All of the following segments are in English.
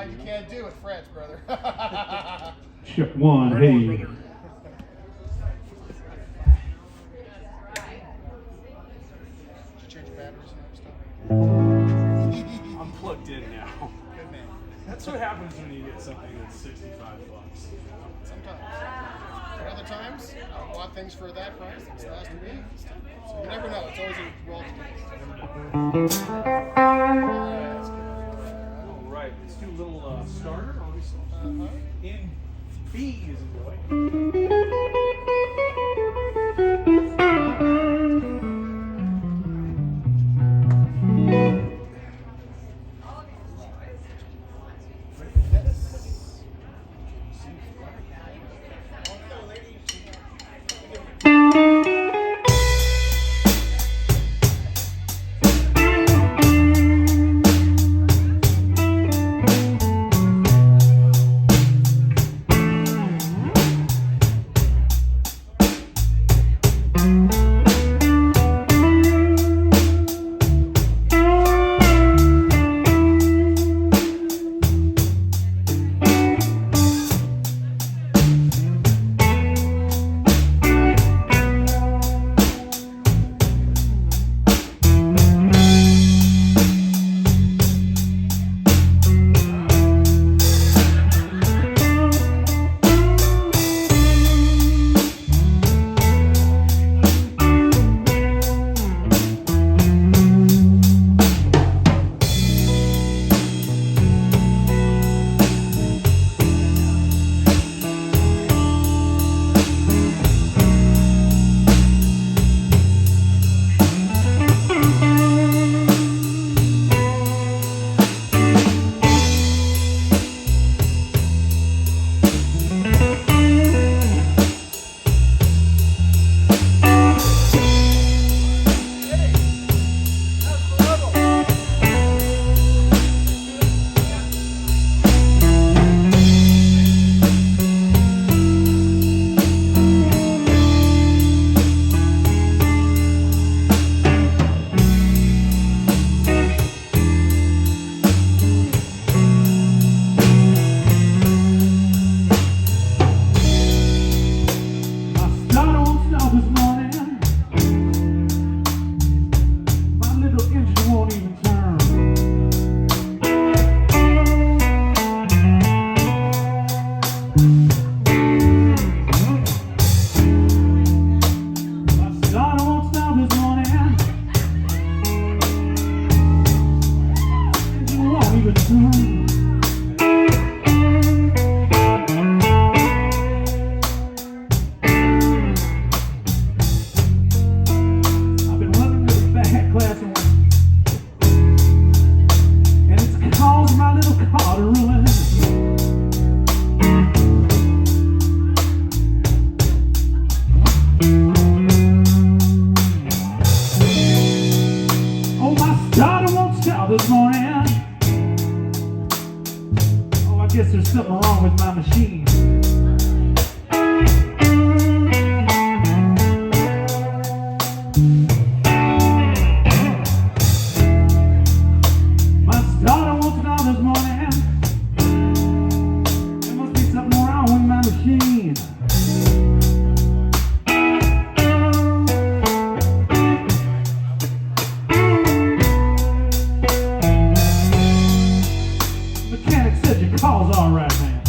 kind you can't do with Fred's, brother. Check one, Right hey. on, brother. Did you change your batteries and stuff? I'm plugged in now. Good man. That's what happens when you get something that's $65. Sometimes. But other times, I bought things for that price. It's lasted me. So you never know. It's always a relative. All right, let's do a little starter, obviously. In B is in boy. This morning. Oh, I guess there's something wrong with my machine. My starter won't start this morning. There must be something wrong with my machine. Mechanic said your car's all right, man.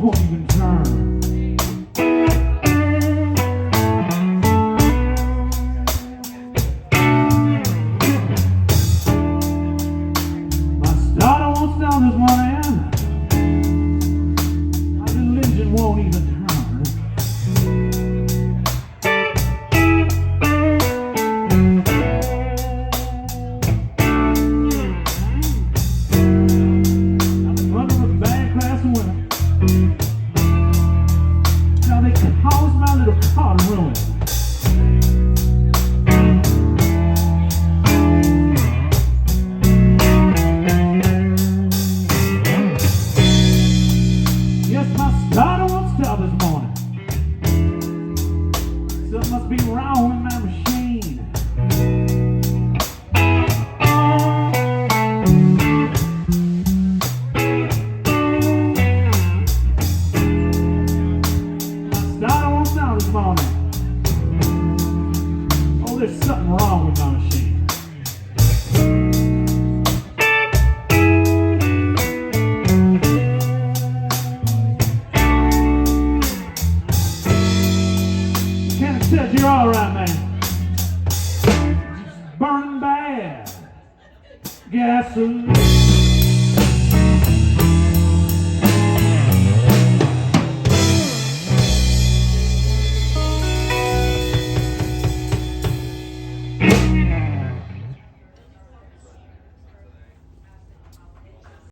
won't even turn. My starter won't start this morning. My little engine won't even